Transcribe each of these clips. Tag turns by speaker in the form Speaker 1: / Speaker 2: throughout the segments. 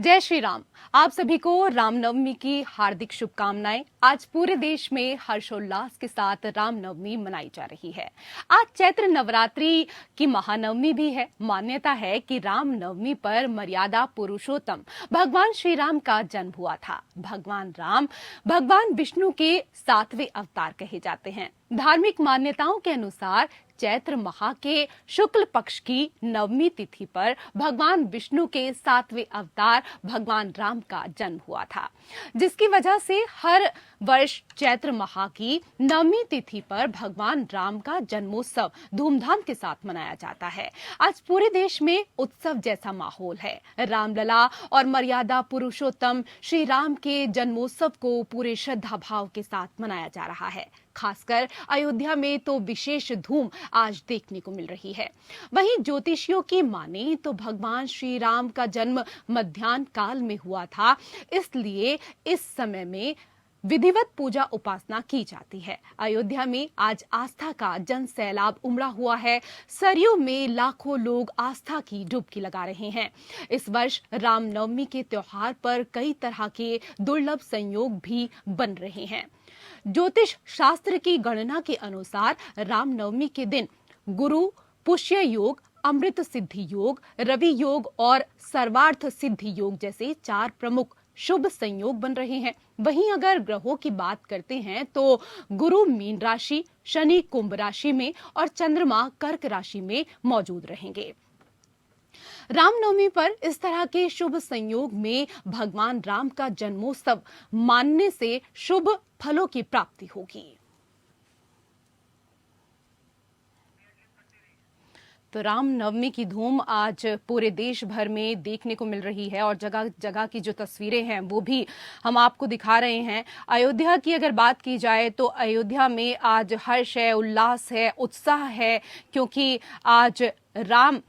Speaker 1: जय श्री राम। आप सभी को रामनवमी की हार्दिक शुभकामनाएं। आज पूरे देश में हर्षोल्लास के साथ रामनवमी मनाई जा रही है। आज चैत्र नवरात्रि की महानवमी भी है। मान्यता है कि रामनवमी पर मर्यादा पुरुषोत्तम भगवान श्री राम का जन्म हुआ था। भगवान राम भगवान विष्णु के 7वें अवतार कहे जाते हैं। धार्मिक मान्यताओं के अनुसार चैत्र माह के शुक्ल पक्ष की नवमी तिथि पर भगवान विष्णु के 7वें अवतार भगवान राम का जन्म हुआ था, जिसकी वजह से हर वर्ष चैत्र माह की नवमी तिथि पर भगवान राम का जन्मोत्सव धूमधाम के साथ मनाया जाता है। आज पूरे देश में उत्सव जैसा माहौल है। रामलला और मर्यादा पुरुषोत्तम श्री राम के जन्मोत्सव को पूरे श्रद्धा भाव के साथ मनाया जा रहा है। खासकर अयोध्या में तो विशेष धूम आज देखने को मिल रही है। वहीं ज्योतिषियों की माने तो भगवान श्री राम का जन्म मध्याह्न काल में हुआ था, इसलिए इस समय में विधिवत पूजा उपासना की जाती है। अयोध्या में आज आस्था का जन सैलाब उमड़ा हुआ है। सरयू में लाखों लोग आस्था की डुबकी लगा रहे हैं। इस वर्ष रामनवमी के त्योहार पर कई तरह के दुर्लभ संयोग भी बन रहे हैं। ज्योतिष शास्त्र की गणना के अनुसार रामनवमी के दिन गुरु पुष्य योग, अमृत सिद्धि योग, रवि योग और सर्वार्थ सिद्धि योग जैसे 4 प्रमुख शुभ संयोग बन रहे हैं। वहीं अगर ग्रहों की बात करते हैं तो गुरु मीन राशि, शनि कुंभ राशि में और चंद्रमा कर्क राशि में मौजूद रहेंगे। रामनवमी पर इस तरह के शुभ संयोग में भगवान राम का जन्मोत्सव मानने से शुभ फलों की प्राप्ति होगी। तो रामनवमी की धूम आज पूरे देश भर में देखने को मिल रही है और जगह जगह की जो तस्वीरें हैं वो भी हम आपको दिखा रहे हैं। अयोध्या की अगर बात की जाए तो अयोध्या में आज हर्ष है, उल्लास है, उत्साह है, क्योंकि आज राम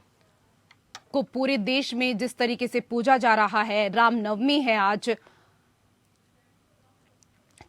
Speaker 1: को पूरे देश में जिस तरीके से पूजा जा रहा है, रामनवमी है आज।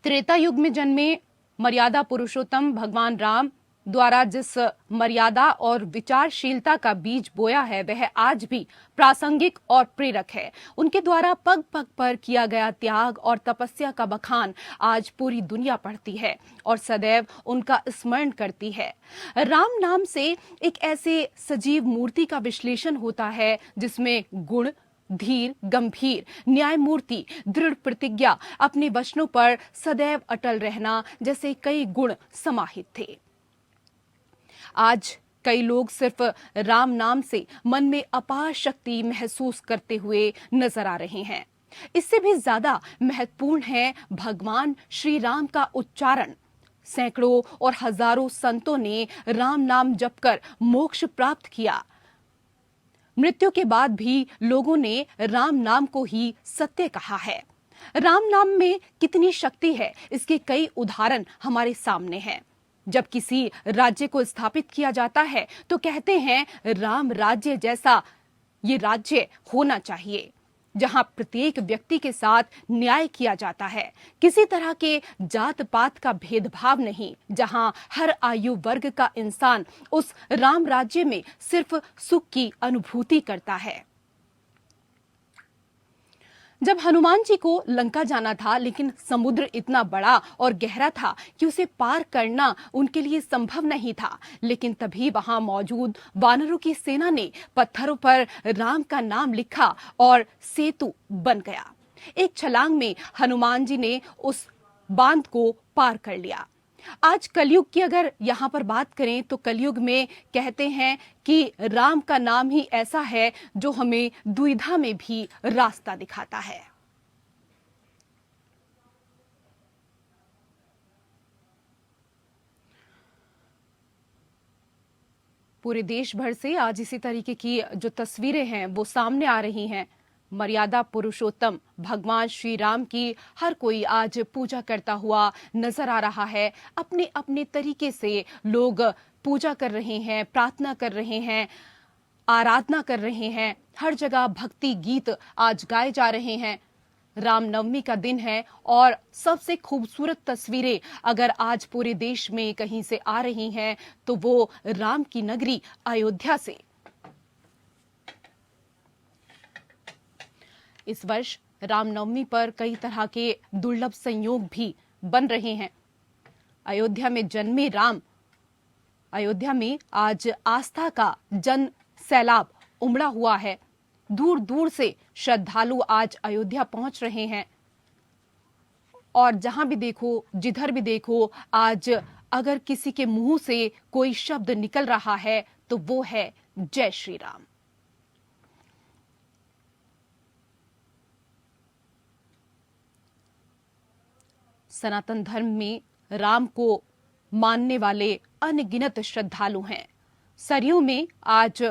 Speaker 1: त्रेता युग में जन्मे मर्यादा पुरुषोत्तम भगवान राम द्वारा जिस मर्यादा और विचारशीलता का बीज बोया है वह आज भी प्रासंगिक और प्रेरक है। उनके द्वारा पग पग पर किया गया त्याग और तपस्या का बखान आज पूरी दुनिया पढ़ती है और सदैव उनका स्मरण करती है। राम नाम से एक ऐसे सजीव मूर्ति का विश्लेषण होता है जिसमें गुण, धीर, गंभीर, न्यायमूर्ति, दृढ़ प्रतिज्ञा, अपने वचनों पर सदैव अटल रहना जैसे कई गुण समाहित थे। आज कई लोग सिर्फ राम नाम से मन में अपार शक्ति महसूस करते हुए नजर आ रहे हैं। इससे भी ज्यादा महत्वपूर्ण है भगवान श्री राम का उच्चारण। सैकड़ों और हजारों संतों ने राम नाम जपकर मोक्ष प्राप्त किया। मृत्यु के बाद भी लोगों ने राम नाम को ही सत्य कहा है। राम नाम में कितनी शक्ति है, इसके कई उदाहरण हमारे सामने हैं। जब किसी राज्य को स्थापित किया जाता है तो कहते हैं राम राज्य जैसा ये राज्य होना चाहिए, जहां प्रत्येक व्यक्ति के साथ न्याय किया जाता है, किसी तरह के जात पात का भेदभाव नहीं, जहां हर आयु वर्ग का इंसान उस राम राज्य में सिर्फ सुख की अनुभूति करता है। जब हनुमान जी को लंका जाना था, लेकिन समुद्र इतना बड़ा और गहरा था कि उसे पार करना उनके लिए संभव नहीं था, लेकिन तभी वहां मौजूद वानरों की सेना ने पत्थरों पर राम का नाम लिखा और सेतु बन गया। एक छलांग में हनुमान जी ने उस बांध को पार कर लिया। आज कलयुग की अगर यहाँ पर बात करें तो कलयुग में कहते हैं कि राम का नाम ही ऐसा है जो हमें दुविधा में भी रास्ता दिखाता है। पूरे देश भर से आज इसी तरीके की जो तस्वीरें हैं वो सामने आ रही हैं। मर्यादा पुरुषोत्तम भगवान श्री राम की हर कोई आज पूजा करता हुआ नजर आ रहा है। अपने अपने तरीके से लोग पूजा कर रहे हैं, प्रार्थना कर रहे हैं, आराधना कर रहे हैं। हर जगह भक्ति गीत आज गाए जा रहे हैं। रामनवमी का दिन है और सबसे खूबसूरत तस्वीरें अगर आज पूरे देश में कहीं से आ रही हैं तो वो राम की नगरी अयोध्या से। इस वर्ष रामनवमी पर कई तरह के दुर्लभ संयोग भी बन रहे हैं। अयोध्या में जन्मे राम, अयोध्या में आज आस्था का जन सैलाब उमड़ा हुआ है। दूर दूर से श्रद्धालु आज अयोध्या पहुंच रहे हैं और जहां भी देखो, जिधर भी देखो, आज अगर किसी के मुंह से कोई शब्द निकल रहा है तो वो है जय श्री राम। सनातन धर्म में राम को मानने वाले अनगिनत श्रद्धालु हैं। सरयू में आज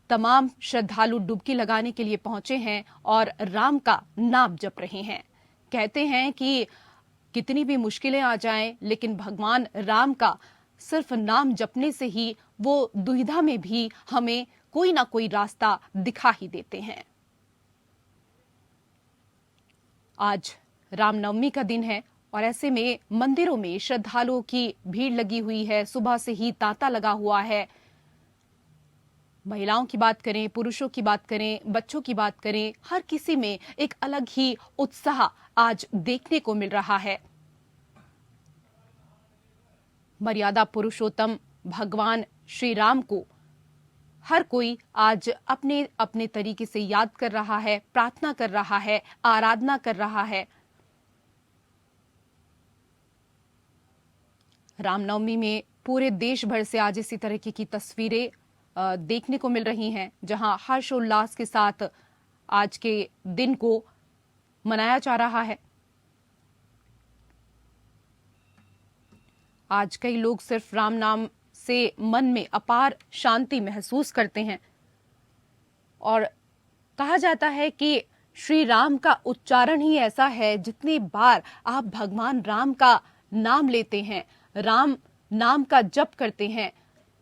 Speaker 1: तमाम श्रद्धालु डुबकी लगाने के लिए पहुंचे हैं और राम का नाम जप रहे हैं। कहते हैं कि कितनी भी मुश्किलें आ जाएं, लेकिन भगवान राम का सिर्फ नाम जपने से ही वो दुविधा में भी हमें कोई ना कोई रास्ता दिखा ही देते हैं। आज रामनवमी का दिन है और ऐसे में मंदिरों में श्रद्धालुओं की भीड़ लगी हुई है। सुबह से ही तांता लगा हुआ है। महिलाओं की बात करें, पुरुषों की बात करें, बच्चों की बात करें, हर किसी में एक अलग ही उत्साह आज देखने को मिल रहा है। मर्यादा पुरुषोत्तम भगवान श्री राम को हर कोई आज अपने अपने तरीके से याद कर रहा है, प्रार्थना कर रहा है, आराधना कर रहा है। रामनवमी में पूरे देश भर से आज इसी तरह की तस्वीरें देखने को मिल रही हैं, जहां हर्षोल्लास के साथ आज के दिन को मनाया जा रहा है। आज कई लोग सिर्फ राम नाम से मन में अपार शांति महसूस करते हैं और कहा जाता है कि श्री राम का उच्चारण ही ऐसा है, जितनी बार आप भगवान राम का नाम लेते हैं, राम नाम का जप करते हैं,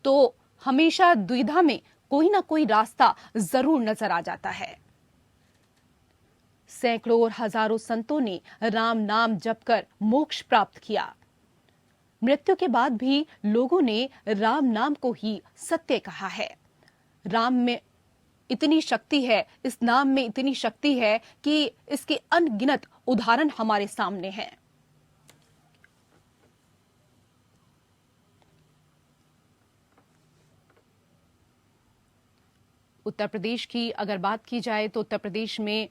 Speaker 1: तो हमेशा द्विधा में कोई ना कोई रास्ता जरूर नजर आ जाता है। सैकड़ों और हजारों संतों ने राम नाम जप कर मोक्ष प्राप्त किया। मृत्यु के बाद भी लोगों ने राम नाम को ही सत्य कहा है। राम में इतनी शक्ति है, इस नाम में इतनी शक्ति है कि इसके अनगिनत उदाहरण हमारे सामने हैं। उत्तर प्रदेश की अगर बात की जाए तो उत्तर प्रदेश में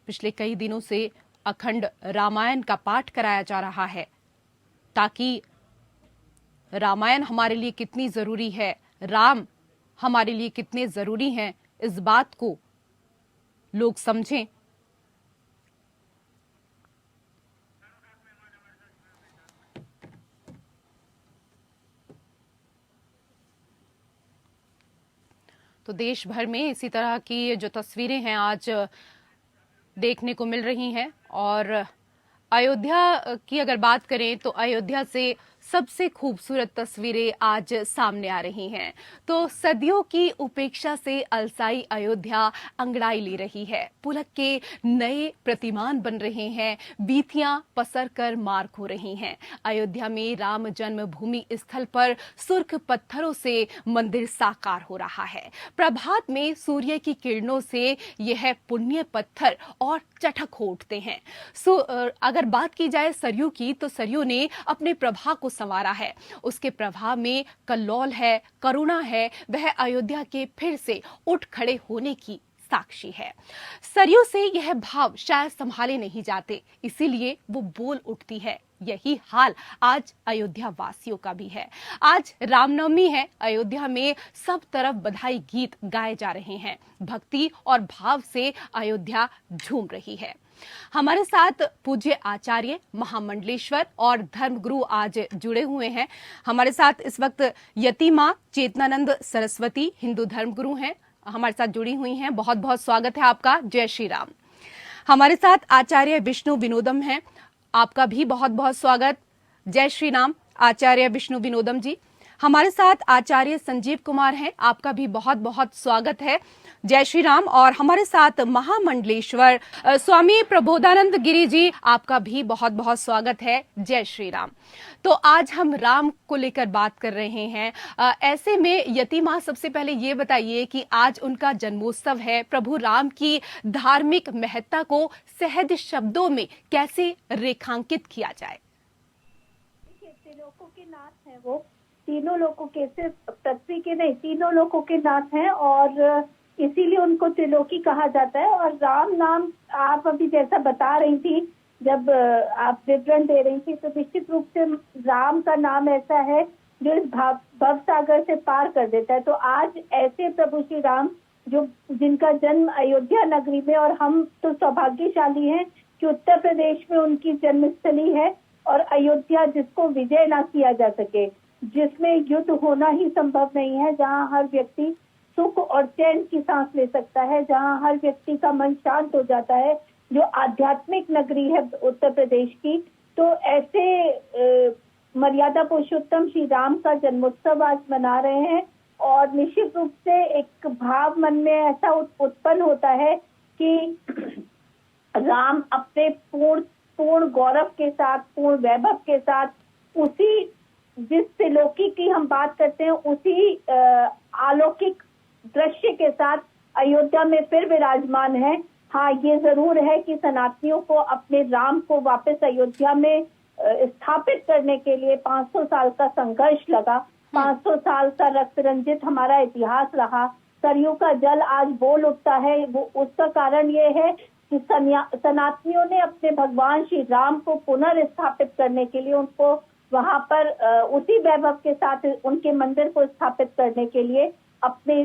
Speaker 1: पिछले कई दिनों से अखंड रामायण का पाठ कराया जा रहा है, ताकि रामायण हमारे लिए कितनी जरूरी है, राम हमारे लिए कितने जरूरी हैं, इस बात को लोग समझें। तो देश भर में इसी तरह की जो तस्वीरें हैं आज देखने को मिल रही हैं और अयोध्या की अगर बात करें तो अयोध्या से सबसे खूबसूरत तस्वीरें आज सामने आ रही हैं। तो सदियों की उपेक्षा से अलसाई अयोध्या अंगड़ाई ले रही है। पुलक के नए प्रतिमान बन रहे हैं, बीथियां पसर कर मार्क हो रही हैं। अयोध्या में राम जन्मभूमि स्थल पर सुर्ख पत्थरों से मंदिर साकार हो रहा है। प्रभात में सूर्य की किरणों से यह पुण्य पत्थर और चटक हो उठते हैं। अगर बात की जाए सरयू की, तो सरयू ने अपने प्रवाह को संवारा है। उसके प्रवाह में कल्लोल है, करुणा है, वह अयोध्या के फिर से उठ खड़े होने की साक्षी है। सरयू से यह भाव शायद संभाले नहीं जाते, इसीलिए वो बोल उठती है। यही हाल आज अयोध्या वासियों का भी है। आज रामनवमी है। अयोध्या में सब तरफ बधाई गीत गाए जा रहे हैं। भक्ति और भाव से अयोध्या झूम रही है। हमारे साथ पूज्य आचार्य महामंडलेश्वर और धर्मगुरु आज जुड़े हुए हैं। हमारे साथ इस वक्त यतिमा चेतनानंद सरस्वती हिंदू धर्मगुरु हैं, हमारे साथ जुड़ी हुई हैं। बहुत बहुत स्वागत है आपका। जय श्री राम। हमारे साथ आचार्य विष्णु विनोदम हैं, आपका भी बहुत बहुत स्वागत। जय श्री राम आचार्य विष्णु विनोदम जी। हमारे साथ आचार्य संजीव कुमार हैं, आपका भी बहुत बहुत स्वागत है। जय श्री राम। और हमारे साथ महामंडलेश्वर स्वामी प्रबोधानंद गिरी जी, आपका भी बहुत बहुत स्वागत है। जय श्री राम। तो आज हम राम को लेकर बात कर रहे हैं। ऐसे में यतिमा, सबसे पहले ये बताइए कि आज उनका जन्मोत्सव है, प्रभु राम की धार्मिक महत्ता को सहज शब्दों में कैसे रेखांकित किया जाए?
Speaker 2: त्रिलोकों के नाथ हैं वो, तीनों लोकों के, सिर्फ पृथ्वी के नहीं, तीनों लोकों के नाथ हैं और इसीलिए उनको त्रिलोकी कहा जाता है। और राम नाम आप अभी जैसा बता रही थी, जब आप विवरण दे रही थी, तो निश्चित रूप से राम का नाम ऐसा है जो इस भव सागर से पार कर देता है। तो आज ऐसे प्रभु श्री राम जो जिनका जन्म अयोध्या नगरी में, और हम तो सौभाग्यशाली हैं कि उत्तर प्रदेश में उनकी जन्मस्थली है, और अयोध्या जिसको विजय ना किया जा सके, जिसमें युद्ध होना ही संभव नहीं है, जहां हर व्यक्ति सुख और चैन की सांस ले सकता है, जहां हर व्यक्ति का मन शांत हो जाता है, जो आध्यात्मिक नगरी है उत्तर प्रदेश की। तो ऐसे मर्यादा पुरुषोत्तम श्री राम का जन्मोत्सव आज मना रहे हैं। और निश्चित रूप से एक भाव मन में ऐसा उत्पन्न होता है कि राम अपने पूर्ण गौरव के साथ, पूर्ण वैभव के साथ, उसी जिस त्रिलोकी की हम बात करते हैं, उसी अलौकिक दृश्य के साथ अयोध्या में फिर विराजमान है। हाँ, ये जरूर है कि सनातनियों को अपने राम को वापस अयोध्या में स्थापित करने के लिए 500 साल का संघर्ष लगा। 500 साल का रक्त रंजित हमारा इतिहास रहा। सरयू का जल आज बोल उठता है, वो उसका कारण ये है कि सनातनियों ने अपने भगवान श्री राम को पुनर्स्थापित करने के लिए, उनको वहां पर उसी वैभव के साथ उनके मंदिर को स्थापित करने के लिए अपने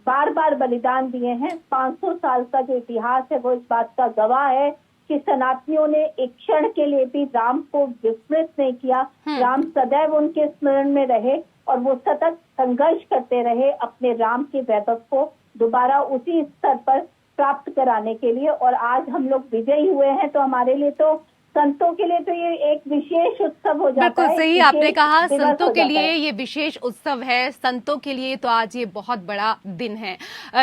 Speaker 2: बार बार बलिदान दिए हैं। 500 साल का जो इतिहास है वो इस बात का गवाह है कि सनातनियों ने एक क्षण के लिए भी राम को विस्मृत नहीं किया। राम सदैव उनके स्मरण में रहे और वो सतत संघर्ष करते रहे अपने राम के वैभव को दोबारा उसी स्तर पर प्राप्त कराने के लिए। और आज हम लोग विजयी हुए हैं, तो हमारे लिए, तो संतों के लिए तो ये एक विशेष उत्सव हो जाता है।
Speaker 1: बिल्कुल सही आपने कहा, संतों के लिए ये विशेष उत्सव है, संतों के लिए तो आज ये बहुत बड़ा दिन है।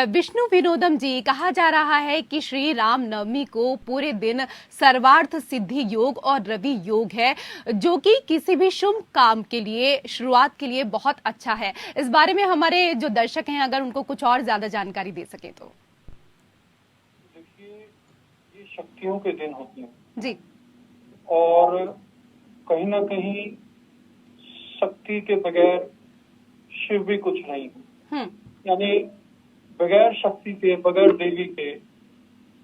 Speaker 1: विष्णु विनोदम जी, कहा जा रहा है कि श्री राम नवमी को पूरे दिन सर्वार्थ सिद्धि योग और रवि योग है, जो कि किसी भी शुभ काम के लिए, शुरुआत के लिए बहुत अच्छा है। इस बारे में हमारे जो दर्शक हैं, अगर उनको कुछ और ज्यादा जानकारी दे सके तो।
Speaker 3: देखिए, ये शक्तियों के दिन होते हैं
Speaker 1: जी,
Speaker 3: और कहीं ना कहीं शक्ति के बगैर शिव भी कुछ नहीं है। यानी बगैर शक्ति के, बगैर देवी के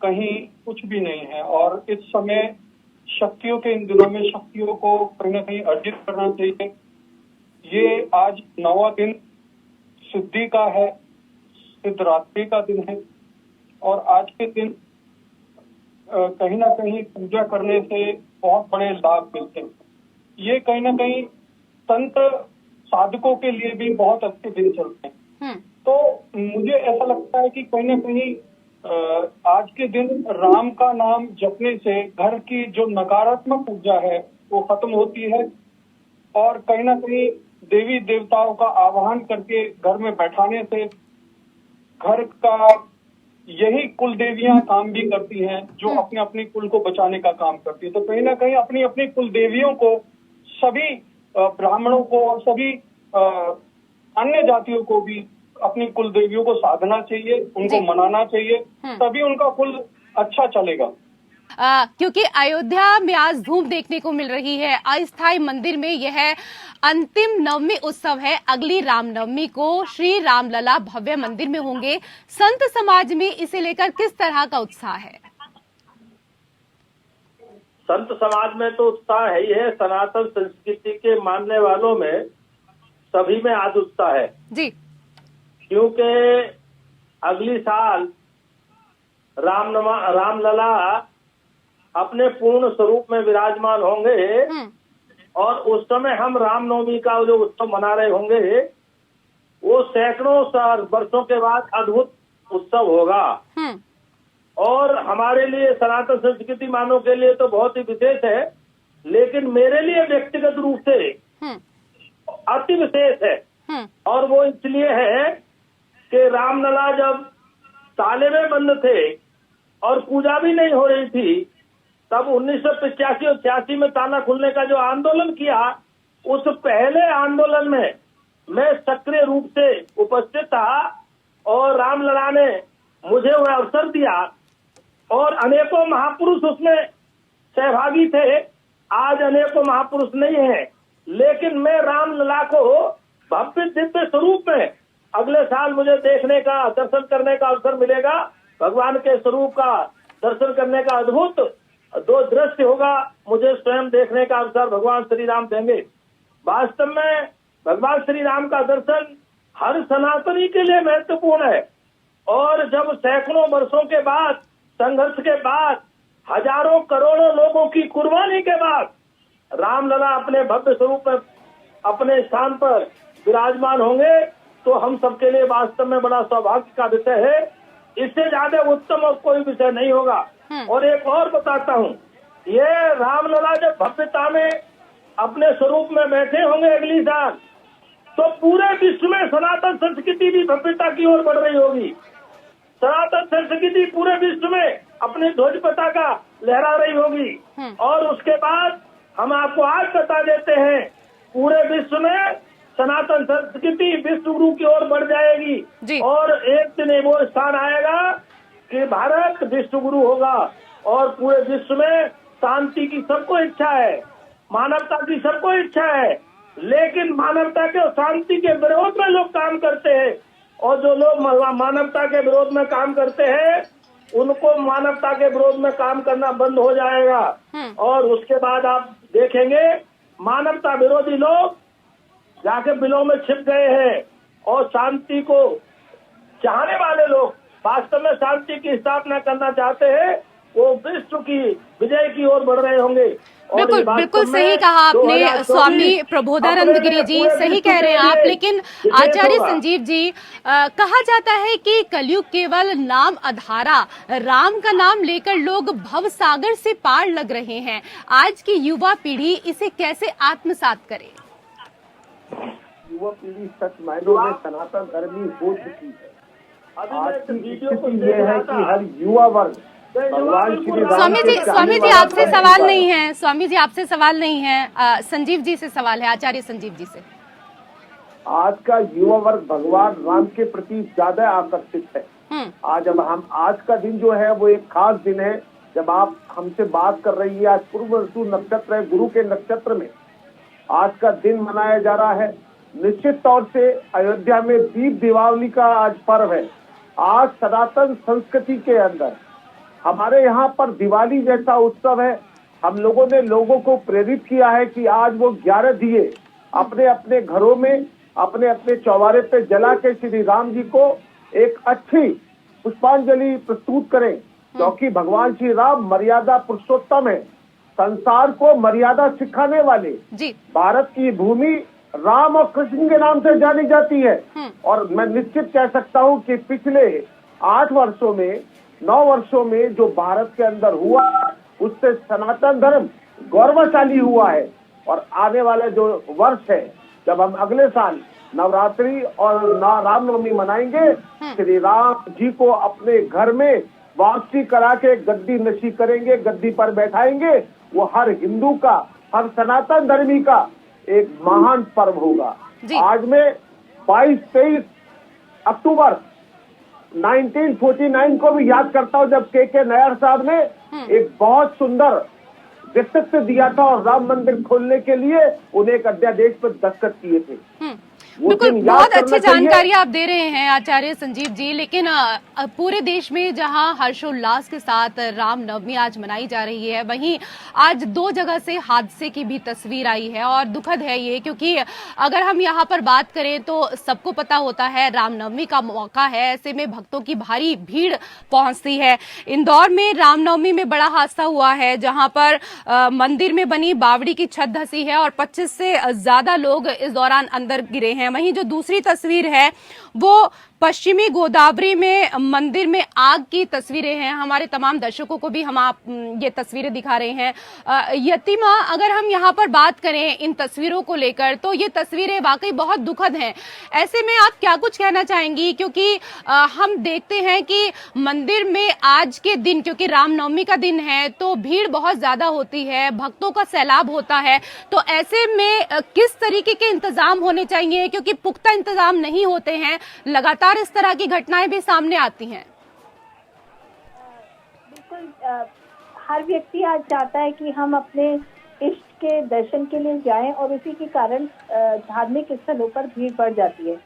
Speaker 3: कहीं कुछ भी नहीं है। और इस समय शक्तियों के, इन दिनों में शक्तियों को कहीं ना कहीं अर्जित करना चाहिए। ये आज 9वां दिन सिद्धि का है, सिद्धरात्रि का दिन है, और आज के दिन कहीं ना कहीं पूजा करने से बहुत बड़े लाभ मिलते हैं। ये कहीं ना कहीं संत साधकों के लिए भी बहुत अच्छे दिन चलते हैं। तो मुझे ऐसा लगता है कि कहीं ना कहीं आज के दिन राम का नाम जपने से घर की जो नकारात्मक ऊर्जा है वो खत्म होती है, और कहीं ना कहीं देवी देवताओं का आवाहन करके घर में बैठाने से घर का, यही कुल देवियां काम भी करती हैं जो अपने अपने कुल को बचाने का काम करती है। तो कहीं ना कहीं अपनी अपनी कुल देवियों को, सभी ब्राह्मणों को और सभी अन्य जातियों को भी अपनी कुल देवियों को साधना चाहिए, उनको मनाना चाहिए, तभी उनका कुल अच्छा चलेगा।
Speaker 1: क्योंकि अयोध्या में आज धूम देखने को मिल रही है। अस्थायी मंदिर में यह अंतिम नवमी उत्सव है। अगली रामनवमी को श्री रामलला भव्य मंदिर में होंगे। संत समाज में इसे लेकर किस तरह का उत्साह है?
Speaker 4: संत समाज में तो उत्साह है ही है। सनातन संस्कृति के मानने वालों में सभी में आज उत्साह है
Speaker 1: जी,
Speaker 4: क्योंकि अगली साल रामलला अपने पूर्ण स्वरूप में विराजमान होंगे, और उस समय हम रामनवमी का जो उत्सव मना रहे होंगे वो सैकड़ों वर्षों के बाद अद्भुत उत्सव होगा। और हमारे लिए, सनातन संस्कृति मानों के लिए तो बहुत ही विशेष है, लेकिन मेरे लिए व्यक्तिगत रूप से अति विशेष है। ताले में बंद थे और पूजा भी नहीं हो रही थी, तब 1985 और 86 में ताला खुलने का जो आंदोलन किया, उस पहले आंदोलन में मैं सक्रिय रूप से उपस्थित था और रामलला ने मुझे वह अवसर दिया और अनेकों महापुरुष उसमें सहभागी थे। आज अनेकों महापुरुष नहीं है, लेकिन मैं रामलला को भव्य दिव्य स्वरूप में अगले साल मुझे देखने का, दर्शन करने का अवसर मिलेगा। भगवान के स्वरूप का दर्शन करने का अद्भुत दो दृश्य होगा, मुझे स्वयं देखने का अवसर भगवान श्री राम देंगे। वास्तव में भगवान श्री राम का दर्शन हर सनातनी के लिए महत्वपूर्ण है और जब सैकड़ों वर्षों के बाद, संघर्ष के बाद, हजारों करोड़ों लोगों की कुर्बानी के बाद रामलला अपने भव्य स्वरूप में अपने स्थान पर विराजमान होंगे, तो हम सबके लिए वास्तव में बड़ा सौभाग्य का विषय है। इससे ज्यादा उत्तम और कोई विषय नहीं होगा। और एक और बताता हूँ, ये रामलला जब भव्यता में अपने स्वरूप में बैठे होंगे अगली साल, तो पूरे विश्व में सनातन संस्कृति भी भव्यता की ओर बढ़ रही होगी। सनातन संस्कृति पूरे विश्व में अपनी ध्वज पताका लहरा रही होगी। और उसके बाद हम आपको आज बता देते हैं, पूरे विश्व में सनातन संस्कृति विश्व गुरु की ओर बढ़ जाएगी और एक दिन वो स्थान आएगा कि भारत विश्व गुरु होगा। और पूरे विश्व में शांति की सबको इच्छा है, मानवता की सबको इच्छा है, लेकिन मानवता के और शांति के विरोध में लोग काम करते हैं। और जो लोग मानवता के विरोध में काम करते हैं, उनको मानवता के विरोध में काम करना बंद हो जाएगा। और उसके बाद आप देखेंगे मानवता विरोधी लोग जाके बिलों में छिप गए हैं और शांति को चाहने वाले लोग वास्तव में शांति की स्थापना करना चाहते हैं, वो विश्व की विजय की ओर बढ़ रहे होंगे।
Speaker 1: बिल्कुल बिल्कुल सही कहा आपने स्वामी प्रबोधानंद गिरी जी, सही कह रहे हैं आप। लेकिन आचार्य संजीव जी, कहा जाता है कि कलयुग केवल नाम अधारा, राम का नाम लेकर लोग भव सागर से पार लग रहे हैं। आज की युवा पीढ़ी इसे कैसे आत्मसात करे?
Speaker 5: युवा पीढ़ी सच मायनों में सनातन धर्मी हो चुकी है। आज की स्थिति ये है कि हर युवा वर्ग भगवान श्री राम।
Speaker 1: स्वामी जी आपसे सवाल नहीं है, स्वामी जी आपसे सवाल नहीं है, संजीव जी से सवाल है, आचार्य संजीव जी से।
Speaker 5: आज का युवा वर्ग भगवान राम के प्रति ज्यादा आकर्षित है। आज का दिन जो है वो एक खास दिन है। जब आप हमसे बात कर रही है, आज पूर्वसु नक्षत्र है, गुरु के नक्षत्र में आज का दिन मनाया जा रहा है। निश्चित तौर से अयोध्या में दीप दीपावली का आज पर्व है। आज सनातन संस्कृति के अंदर हमारे यहाँ पर दिवाली जैसा उत्सव है। हम लोगों ने लोगों को प्रेरित किया है कि आज वो 11 दिए अपने अपने घरों में, अपने अपने चौबारे पे जला के श्री राम जी को एक अच्छी पुष्पांजलि प्रस्तुत करें, क्योंकि भगवान श्री राम मर्यादा पुरुषोत्तम है, संसार को मर्यादा सिखाने वाले। भारत की भूमि राम और कृष्ण के नाम से जानी जाती है। और मैं निश्चित कह सकता हूँ कि पिछले 8 वर्षों में, 9 वर्षों में जो भारत के अंदर हुआ, उससे सनातन धर्म गौरवशाली हुआ है। और आने वाला जो वर्ष है, जब हम अगले साल नवरात्रि और रामनवमी मनाएंगे, श्री राम जी को अपने घर में वापसी करा के गद्दी नशी करेंगे, गद्दी पर बैठाएंगे। वो हर हिंदू का, हर सनातन धर्मी का एक महान पर्व होगा। आज में 22-23 अक्टूबर 1949 को भी याद करता हूँ, जब के नायर साहब ने एक बहुत सुंदर व्यक्तित्व दिया था और राम मंदिर खोलने के लिए उन्हें एक अध्यादेश पर दस्तखत किए थे।
Speaker 1: बिल्कुल, बहुत अच्छी जानकारी आप दे रहे हैं आचार्य संजीव जी। लेकिन पूरे देश में जहां हर्षोल्लास के साथ रामनवमी आज मनाई जा रही है, वहीं आज 2 जगह से हादसे की भी तस्वीर आई है और दुखद है ये, क्योंकि अगर हम यहां पर बात करें तो सबको पता होता है रामनवमी का मौका है, ऐसे में भक्तों की भारी भीड़ पहुंचती है। इंदौर में रामनवमी में बड़ा हादसा हुआ है, जहां पर मंदिर में बनी बावड़ी की छत धसी है और 25 से ज्यादा लोग इस दौरान अंदर गिरे हैं। वहीं जो दूसरी तस्वीर है वो पश्चिमी गोदावरी में मंदिर में आग की तस्वीरें हैं। हमारे तमाम दर्शकों को भी हम आप ये तस्वीरें दिखा रहे हैं। यतिमा, अगर हम यहाँ पर बात करें इन तस्वीरों को लेकर तो ये तस्वीरें वाकई बहुत दुखद हैं। ऐसे में आप क्या कुछ कहना चाहेंगी, क्योंकि हम देखते हैं कि मंदिर में आज के दिन, क्योंकि रामनवमी का दिन है, तो भीड़ बहुत ज्यादा होती है, भक्तों का सैलाब होता है। तो ऐसे में किस तरीके के इंतजाम होने चाहिए, क्योंकि पुख्ता इंतजाम नहीं होते हैं, लगातार इस तरह की घटनाएं भी सामने आती हैं।
Speaker 2: बिल्कुल, हर व्यक्ति आज चाहता है कि हम अपने इष्ट के दर्शन के लिए जाएं और उसी के कारण धार्मिक स्थलों पर भीड़ बढ़ जाती है।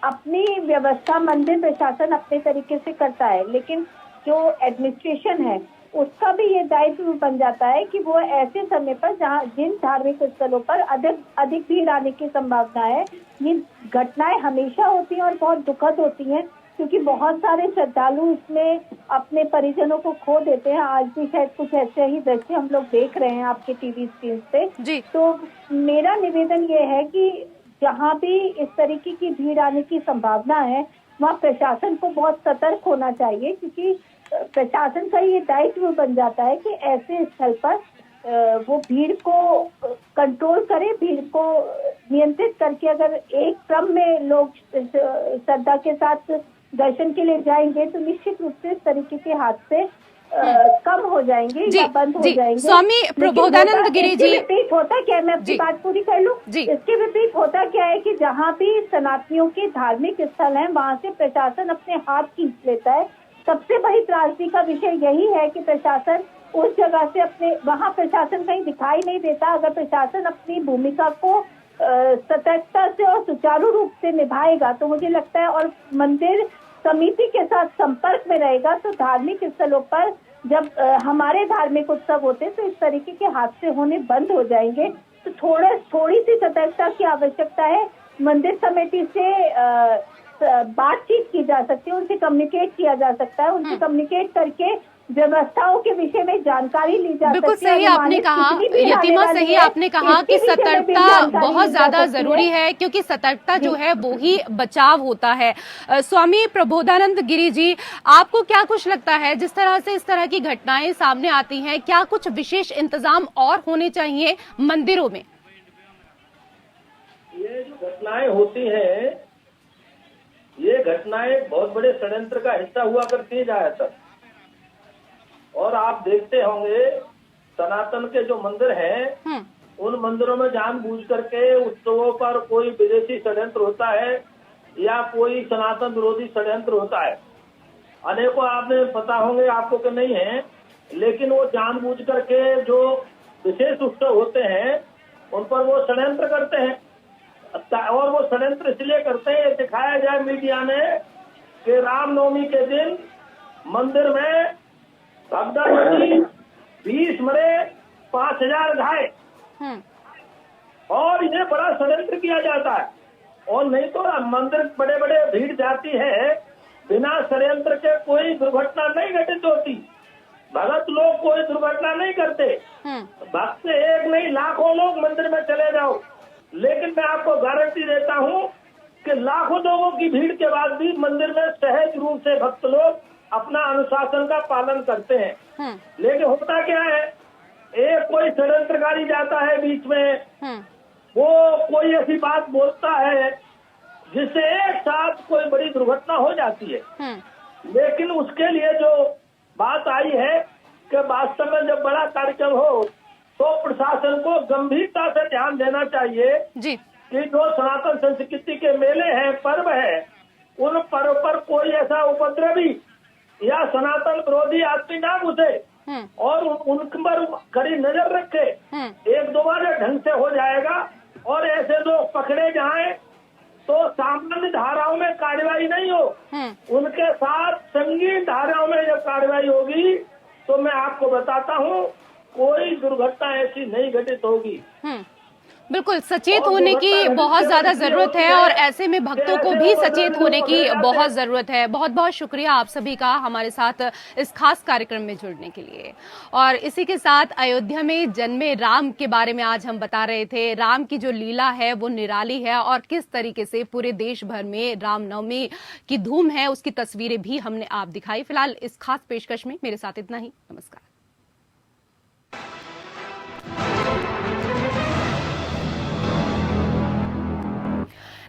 Speaker 2: अपनी व्यवस्था मंदिर प्रशासन अपने तरीके से करता है, लेकिन जो एडमिनिस्ट्रेशन है उसका भी ये दायित्व बन जाता है कि वो ऐसे समय पर जहाँ जिन धार्मिक स्थलों पर अधिक भीड़ आने की संभावना है, ये घटनाएं हमेशा होती हैं और बहुत दुखद होती हैं, क्योंकि बहुत सारे श्रद्धालु इसमें अपने परिजनों को खो देते हैं। आज भी शायद कुछ ऐसे ही दृश्य हम लोग देख रहे हैं आपके टीवी स्क्रीन पे जी। तो मेरा निवेदन ये है कि जहाँ भी इस तरीके की भीड़ आने की संभावना है वहाँ प्रशासन को बहुत सतर्क होना चाहिए, क्योंकि प्रशासन का ये दायित्व बन जाता है कि ऐसे स्थल पर वो भीड़ को कंट्रोल करे, भीड़ को नियंत्रित करके अगर एक क्रम में लोग श्रद्धा के साथ दर्शन के लिए जाएंगे तो निश्चित रूप से इस तरीके के हादसे कम हो जाएंगे या बंद हो जाएंगे।
Speaker 1: स्वामी प्रबोधानंद गिरी जी,
Speaker 2: विपरीत होता क्या है, मैं अपनी बात पूरी कर लूं। इसके विपरीत होता क्या है कि जहाँ भी सनातनियों के धार्मिक स्थल हैं वहाँ से प्रशासन अपने हाथ खींच लेता है। सबसे बड़ी त्रासदी का विषय यही है कि प्रशासन उस जगह से वहाँ प्रशासन कहीं दिखाई नहीं देता। अगर प्रशासन अपनी भूमिका को सतर्कता से और सुचारू रूप से निभाएगा तो मुझे लगता है, और मंदिर समिति के साथ संपर्क में रहेगा, तो धार्मिक स्थलों पर जब हमारे धार्मिक उत्सव होते हैं तो इस तरीके के हादसे होने बंद हो जाएंगे। तो थोड़ी सी सतर्कता की आवश्यकता है। मंदिर समिति से बातचीत की जा सकती है, उनसे कम्युनिकेट किया जा सकता है, उनसे कम्युनिकेट करके व्यवस्थाओं के विषय में जानकारी ली जा सकती है।
Speaker 1: बिल्कुल सही आपने कहा यतिमा, सही आपने कहा कि सतर्कता बहुत ज्यादा जरूरी है, क्योंकि सतर्कता जो है वो ही बचाव होता है। स्वामी प्रबोधानंद गिरी जी, आपको क्या कुछ लगता है, जिस तरह से इस तरह की घटनाएं सामने आती हैं, क्या कुछ विशेष इंतजाम और होने चाहिए मंदिरों में?
Speaker 4: ये जो घटनाएं होती हैं, ये घटनाएं बहुत बड़े षड्यंत्र का हिस्सा हुआ करती है ज्यादातर। और आप देखते होंगे सनातन के जो मंदिर हैं उन मंदिरों में जानबूझ करके उत्सवों पर कोई विदेशी षड्यंत्र होता है या कोई सनातन विरोधी षड्यंत्र होता है। अनेकों आपने पता होंगे, आपको कि नहीं है, लेकिन वो जानबूझ करके जो विशेष उत्सव होते हैं उन पर वो षड्यंत्र करते हैं। और वो षड्यंत्र इसलिए करते हैं, दिखाया जाए मीडिया में कि रामनवमी के दिन मंदिर में भगदड़ 20 मरे 5000 घायल, और ये बड़ा षड्यंत्र किया जाता है। और नहीं तो मंदिर बड़े बड़े भीड़ जाती है, बिना षड्यंत्र के कोई दुर्घटना नहीं घटित होती। भगत लोग कोई दुर्घटना नहीं करते। भक्त से एक नहीं लाखों लोग मंदिर में चले जाओ, लेकिन मैं आपको गारंटी देता हूँ कि लाखों लोगों की भीड़ के बाद भी मंदिर में सहज रूप से भक्त लोग अपना अनुशासन का पालन करते हैं। लेकिन होता क्या है, एक कोई षड्यंत्रकारी जाता है बीच में, वो कोई ऐसी बात बोलता है जिससे एक साथ कोई बड़ी दुर्घटना हो जाती है। लेकिन उसके लिए जो बात आई है कि वास्तव में जब बड़ा कार्यक्रम हो तो प्रशासन को गंभीरता से ध्यान देना चाहिए जी। कि जो सनातन संस्कृति के मेले हैं, पर्व है, उन पर्व पर कोई ऐसा उपद्रवी या सनातन विरोधी आदमी ना घुसे और उन पर कड़ी नजर रखे। एक दो बार ढंग से हो जाएगा, और ऐसे लोग पकड़े जाएं तो सामान्य धाराओं में कार्रवाई नहीं हो, उनके साथ संगीन धाराओं में जब कार्रवाई होगी तो मैं आपको बताता हूँ कोई दुर्घटना ऐसी नहीं घटित होगी।
Speaker 1: बिल्कुल, सचेत होने की बहुत ज्यादा जरूरत है और ऐसे में भक्तों को भी सचेत होने की बहुत जरूरत है। बहुत बहुत शुक्रिया आप सभी का हमारे साथ इस खास कार्यक्रम में जुड़ने के लिए। और इसी के साथ अयोध्या में जन्मे राम के बारे में आज हम बता रहे थे। राम की जो लीला है वो निराली है और किस तरीके से पूरे देश भर में रामनवमी की धूम है उसकी तस्वीरें भी हमने आप दिखाई। फिलहाल इस खास पेशकश में मेरे साथ इतना ही। नमस्कार।